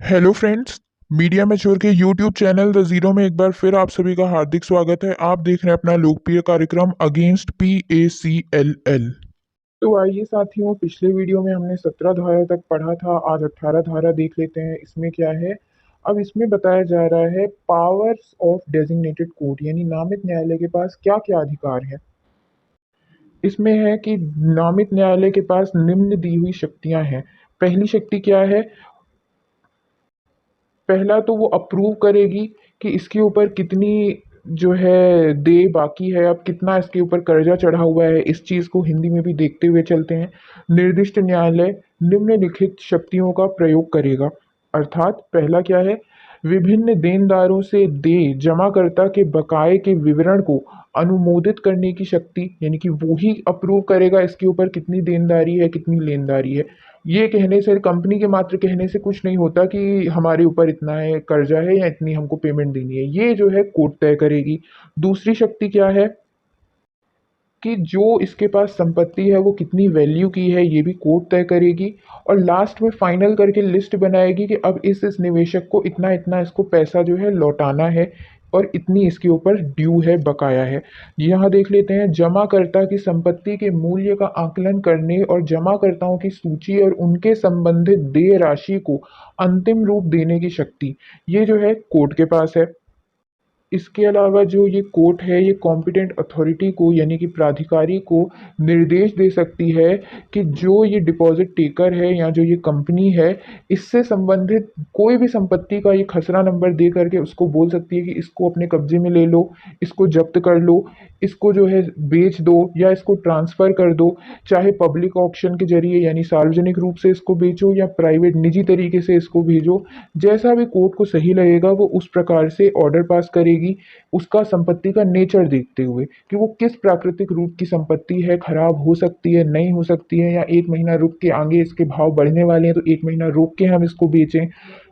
Hello friends. Media mature के YouTube channel the zero में एक बार फिर आप सभी का हार्दिक स्वागत है। आप देख रहे हैं अपना लोकप्रिय कार्यक्रम अगेंस्ट PACLL। तो आइए साथियों, पिछले वीडियो में हमने 17 धारा तक पढ़ा था। आज 18 धारा देख लेते हैं इसमें क्या है। अब इसमें बताया जा रहा है पावर्स ऑफ डेजिग्नेटेड कोर्ट, यानी नामित न्यायालय के पास क्या क्या अधिकार है। इसमें है कि नामित न्यायालय के पास निम्न दी हुई शक्तियां हैं। पहली शक्ति क्या है? पहला तो वो अप्रूव करेगी कि इसके ऊपर कितनी जो है दे बाकी है, अब कितना इसके ऊपर कर्जा चढ़ा हुआ है। इस चीज को हिंदी में भी देखते हुए चलते हैं। निर्दिष्ट न्यायालय निम्नलिखित शक्तियों का प्रयोग करेगा। अर्थात पहला क्या है? विभिन्न देनदारों से दे जमाकर्ता के बकाये के विवरण को अनुमोदित करने की शक्ति, यानी कि वो ही अप्रूव करेगा इसके ऊपर कितनी देनदारी है, कितनी लेनदारी है। ये कहने से, कंपनी के मात्र कहने से कुछ नहीं होता कि हमारे ऊपर इतना है कर्जा है या इतनी हमको पेमेंट देनी है। ये जो है कोर्ट तय करेगी। दूसरी शक्ति क्या है? कि जो इसके पास संपत्ति है वो कितनी वैल्यू की है, ये भी कोर्ट तय करेगी। और लास्ट में फाइनल करके लिस्ट बनाएगी कि अब इस निवेशक को इतना इतना इसको पैसा जो है लौटाना है और इतनी इसके ऊपर ड्यू है, बकाया है। यहाँ देख लेते हैं जमाकर्ता की संपत्ति के मूल्य का आकलन करने और जमाकर्ताओं की सूची और उनके संबंधित देय राशि को अंतिम रूप देने की शक्ति, ये जो है कोर्ट के पास है। इसके अलावा जो ये कोर्ट है, ये कॉम्पिटेंट अथॉरिटी को, यानी कि प्राधिकारी को निर्देश दे सकती है कि जो ये डिपॉजिट टेकर है या जो ये कंपनी है, इससे संबंधित कोई भी संपत्ति का ये खसरा नंबर दे करके उसको बोल सकती है कि इसको अपने कब्जे में ले लो, इसको जब्त कर लो, इसको जो है बेच दो या इसको ट्रांसफर कर दो। चाहे पब्लिक ऑक्शन के जरिए यानी सार्वजनिक रूप से इसको बेचो या प्राइवेट निजी तरीके से इसको भेजो। जैसा भी कोर्ट को सही लगेगा वो उस प्रकार से ऑर्डर पास करेगी, उसका संपत्ति का नेचर देखते हुए कि वो किस प्राकृतिक रूप की संपत्ति है, खराब हो सकती है, नहीं हो सकती है, या एक महीना रुक के आगे इसके भाव बढ़ने वाले हैं तो एक महीना रोक के हम इसको बेचें।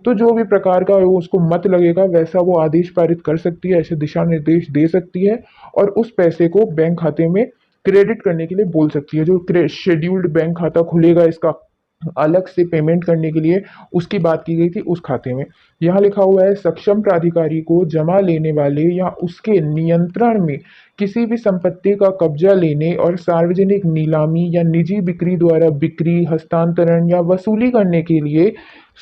तो जो भी प्रकार का वो उसको मत लगेगा वैसा वो आदेश पारित कर सकती है, ऐसे दिशा निर्देश दे सकती है। और उस पैसे को बैंक खाते में क्रेडिट करने के लिए बोल सकती है। जो शेड्यूल्ड बैंक खाता खुलेगा इसका अलग से पेमेंट करने के लिए, उसकी बात की गई थी उस खाते में। यहाँ लिखा हुआ है सक्षम प्राधिकारी को जमा लेने वाले या उसके नियंत्रण में किसी भी संपत्ति का कब्जा लेने और सार्वजनिक नीलामी या निजी बिक्री द्वारा बिक्री, हस्तांतरण या वसूली करने के लिए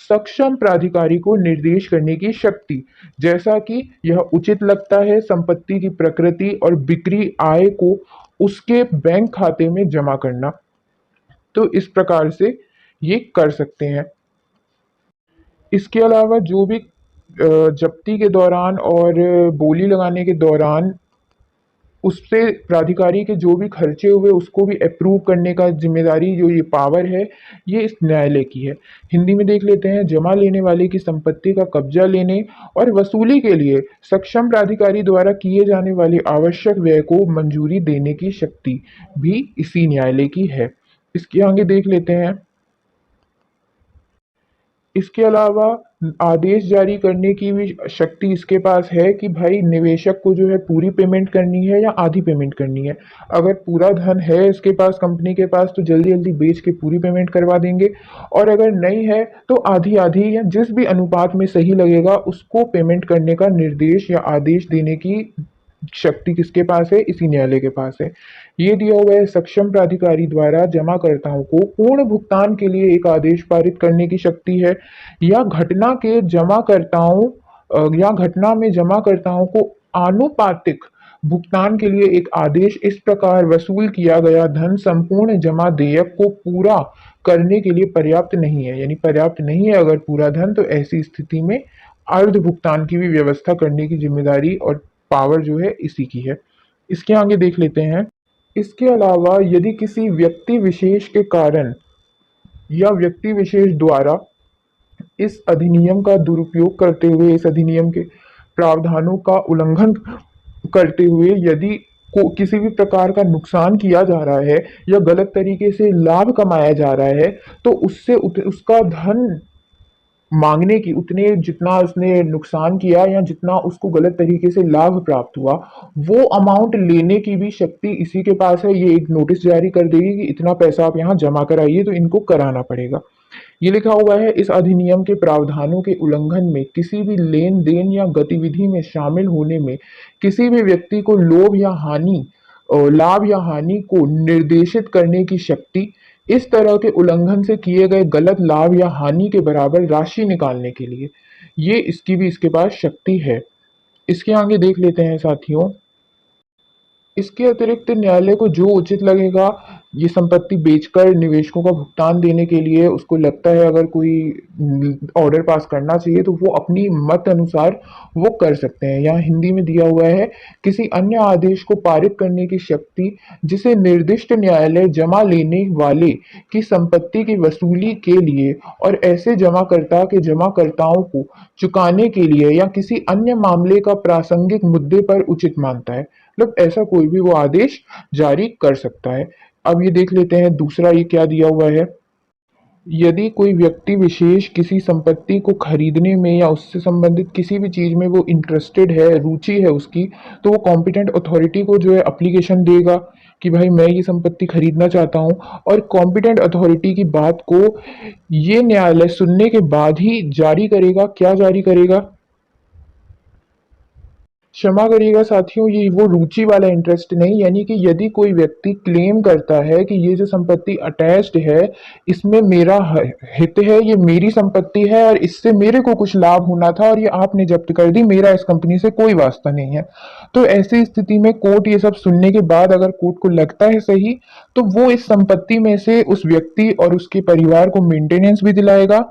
सक्षम प्राधिकारी को निर्देश करने की शक्ति, जैसा कि यह उचित लगता है संपत्ति की प्रकृति और बिक्री आय को उसके बैंक खाते में जमा करना। तो इस प्रकार से ये कर सकते हैं। इसके अलावा जो भी जब्ती के दौरान और बोली लगाने के दौरान उससे प्राधिकारी के जो भी खर्चे हुए उसको भी अप्रूव करने का जिम्मेदारी, जो ये पावर है, ये इस न्यायालय की है। हिंदी में देख लेते हैं जमा लेने वाले की संपत्ति का कब्जा लेने और वसूली के लिए सक्षम प्राधिकारी द्वारा किए जाने वाले आवश्यक व्यय को मंजूरी देने की शक्ति भी इसी न्यायालय की है। इसके आगे देख लेते हैं। इसके अलावा आदेश जारी करने की भी शक्ति इसके पास है कि भाई निवेशक को जो है पूरी पेमेंट करनी है या आधी पेमेंट करनी है। अगर पूरा धन है इसके पास, कंपनी के पास, तो जल्दी जल्दी बेच के पूरी पेमेंट करवा देंगे। और अगर नहीं है तो आधी आधी या जिस भी अनुपात में सही लगेगा उसको पेमेंट करने का निर्देश या आदेश देने की शक्ति किसके पास है? इसी न्यायालय के पास है। ये दिया हुआ है सक्षम प्राधिकारी द्वारा जमाकर्ताओं को पूर्ण भुगतान के लिए एक आदेश पारित करने की शक्ति है, या घटना के जमाकर्ताओं या घटना में जमाकर्ताओं को आनुपातिक भुगतान के लिए एक आदेश, इस प्रकार वसूल किया गया धन संपूर्ण जमा देयक को पूरा करने के लिए पर्याप्त नहीं है। यानी पर्याप्त नहीं है अगर पूरा धन, तो ऐसी स्थिति में अर्ध भुगतान की भी व्यवस्था करने की जिम्मेदारी और पावर जो है इसी की है। इसके आगे देख लेते हैं। इसके अलावा यदि किसी व्यक्ति विशेष के कारण या व्यक्ति विशेष द्वारा इस अधिनियम का दुरुपयोग करते हुए, इस अधिनियम के प्रावधानों का उल्लंघन करते हुए यदि को किसी भी प्रकार का नुकसान किया जा रहा है या गलत तरीके से लाभ कमाया जा रहा है, तो उसका धन मांगने की, उतने जितना उसने नुकसान किया या जितना उसको गलत तरीके से लाभ प्राप्त हुआ, वो अमाउंट लेने की भी शक्ति इसी के पास है। ये एक नोटिस जारी कर देगी कि इतना पैसा आप यहाँ जमा कराइए, तो इनको कराना पड़ेगा। ये लिखा हुआ है, इस अधिनियम के प्रावधानों के उल्लंघन में किसी भी लेन देन या गतिविधि में शामिल होने में किसी भी व्यक्ति को लोभ या हानि लाभ या हानि को निर्देशित करने की शक्ति, इस तरह के उल्लंघन से किए गए गलत लाभ या हानि के बराबर राशि निकालने के लिए, ये इसकी भी इसके पास शक्ति है। इसके आगे देख लेते हैं साथियों। इसके अतिरिक्त न्यायालय को जो उचित लगेगा, ये संपत्ति बेचकर निवेशकों का भुगतान देने के लिए उसको लगता है अगर कोई ऑर्डर पास करना चाहिए, तो वो अपनी मत अनुसार वो कर सकते हैं। यहाँ हिंदी में दिया हुआ है, किसी अन्य आदेश को पारित करने की शक्ति जिसे निर्दिष्ट न्यायालय जमा लेने वाले की संपत्ति की वसूली के लिए और ऐसे जमाकर्ता के जमाकर्ताओं को चुकाने के लिए या किसी अन्य मामले का प्रासंगिक मुद्दे पर उचित मानता है। मतलब ऐसा कोई भी वो आदेश जारी कर सकता है। अब ये देख लेते हैं दूसरा, ये क्या दिया हुआ है। यदि कोई व्यक्ति विशेष किसी संपत्ति को खरीदने में या उससे संबंधित किसी भी चीज में वो इंटरेस्टेड है, रुचि है उसकी, तो वो कॉम्पिटेंट अथॉरिटी को जो है एप्लीकेशन देगा कि भाई मैं ये संपत्ति खरीदना चाहता हूँ, और कॉम्पिटेंट अथॉरिटी की बात को ये न्यायालय सुनने के बाद ही जारी करेगा। क्या जारी करेगा? क्षमा करिएगा साथियों, ये वो रुचि वाला इंटरेस्ट नहीं, यानी कि यदि कोई व्यक्ति क्लेम करता है कि ये जो संपत्ति अटैच्ड है, इसमें मेरा हित है, ये मेरी संपत्ति है और इससे मेरे को कुछ लाभ होना था और ये आपने जब्त कर दी, मेरा इस कंपनी से कोई वास्ता नहीं है, तो ऐसी स्थिति में कोर्ट ये सब सुनने के बाद अगर कोर्ट को लगता है सही, तो वो इस संपत्ति में से उस व्यक्ति और उसके परिवार को मेंटेनेंस भी दिलाएगा।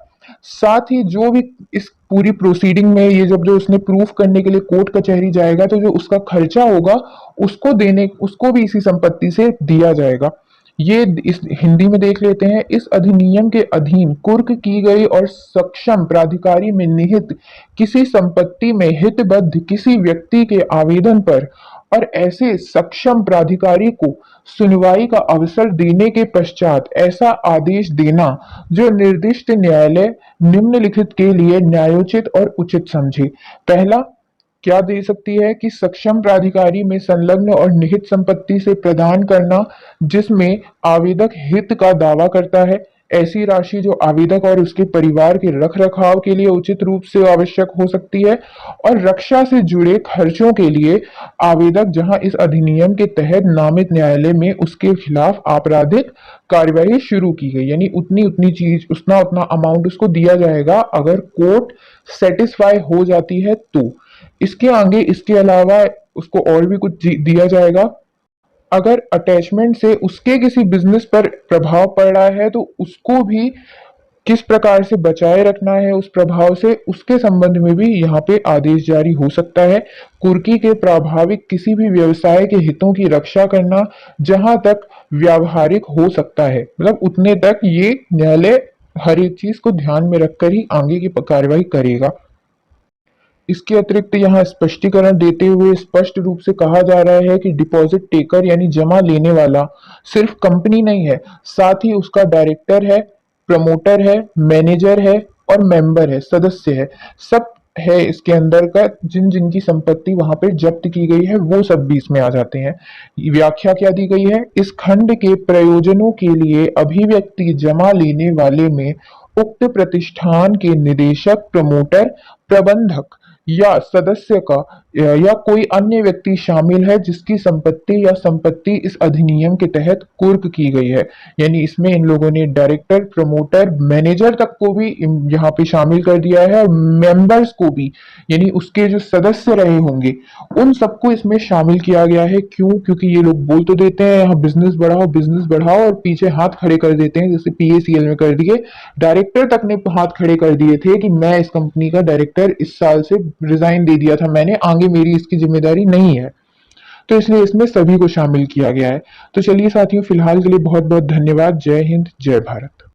साथ ही जो भी इस पूरी प्रोसीडिंग में ये जब जो उसने प्रूफ करने के लिए कोर्ट कचहरी जाएगा, तो जो उसका खर्चा होगा उसको भी इसी संपत्ति से दिया जाएगा। ये इस हिंदी में देख लेते हैं। इस अधिनियम के अधीन कुर्क की गई और सक्षम प्राधिकारी में निहित किसी संपत्ति में हितबद्ध किसी व्यक्ति के आवेदन पर और ऐसे सक्षम प्राधिकारी को सुनवाई का अवसर देने के पश्चात ऐसा आदेश देना जो निर्दिष्ट न्यायालय निम्नलिखित के लिए न्यायोचित और उचित समझे। पहला, क्या दे सकती है कि सक्षम प्राधिकारी में संलग्न और निहित संपत्ति से प्रदान करना जिसमें आवेदक हित का दावा करता है, ऐसी राशि जो आवेदक और उसके परिवार के रख रखाव के लिए उचित रूप से आवश्यक हो सकती है, और रक्षा से जुड़े खर्चों के लिए आवेदक जहां इस अधिनियम के तहत नामित न्यायालय में उसके खिलाफ आपराधिक कार्यवाही शुरू की गई, यानी उतनी उतनी चीज उतना उतना अमाउंट उसको दिया जाएगा अगर कोर्ट सेटिस्फाई हो जाती है तो। इसके आगे इसके अलावा उसको और भी कुछ दिया जाएगा। अगर अटैचमेंट से उसके किसी बिजनेस पर प्रभाव पड़ रहा है, तो उसको भी किस प्रकार से बचाए रखना है उस प्रभाव से, उसके संबंध में भी यहाँ पे आदेश जारी हो सकता है। कुर्की के प्राभाविक किसी भी व्यवसाय के हितों की रक्षा करना जहां तक व्यावहारिक हो सकता है, मतलब उतने तक ये न्यायालय हर एक चीज को ध्यान में रखकर ही आगे की कार्यवाही करेगा। इसके अतिरिक्त यहाँ स्पष्टीकरण देते हुए स्पष्ट रूप से कहा जा रहा है कि डिपॉजिट टेकर यानी जमा लेने वाला सिर्फ कंपनी नहीं है, साथ ही उसका डायरेक्टर है, प्रमोटर है, मैनेजर है और मेंबर है, सदस्य है, सब है इसके अंदर का। जिन जिनकी संपत्ति वहां पे जब्त की गई है वो सब भी इसमें आ जाते हैं। व्याख्या क्या दी गई है, इस खंड के प्रयोजनों के लिए अभिव्यक्ति जमा लेने वाले में उक्त प्रतिष्ठान के निदेशक, प्रमोटर, प्रबंधक या सदस्य का या कोई अन्य व्यक्ति शामिल है जिसकी संपत्ति या संपत्ति इस अधिनियम के तहत कुर्क की गई है। यानी इसमें इन लोगों ने डायरेक्टर, प्रमोटर, मैनेजर तक को भी यहाँ पे शामिल कर दिया है, और मेंबर्स को भी, यानी उसके जो सदस्य रहे होंगे उन सबको इसमें शामिल किया गया है। क्यों? क्योंकि ये लोग बोल तो देते हैं यहाँ बिजनेस बढ़ाओ और पीछे हाथ खड़े कर देते हैं, जैसे पीएसीएल में कर दिए, डायरेक्टर तक ने हाथ खड़े कर दिए थे कि मैं इस कंपनी का डायरेक्टर इस साल से रिजाइन दे दिया था मैंने, आगे मेरी इसकी जिम्मेदारी नहीं है, तो इसलिए इसमें सभी को शामिल किया गया है। तो चलिए साथियों, फिलहाल के लिए बहुत बहुत धन्यवाद। जय हिंद, जय भारत।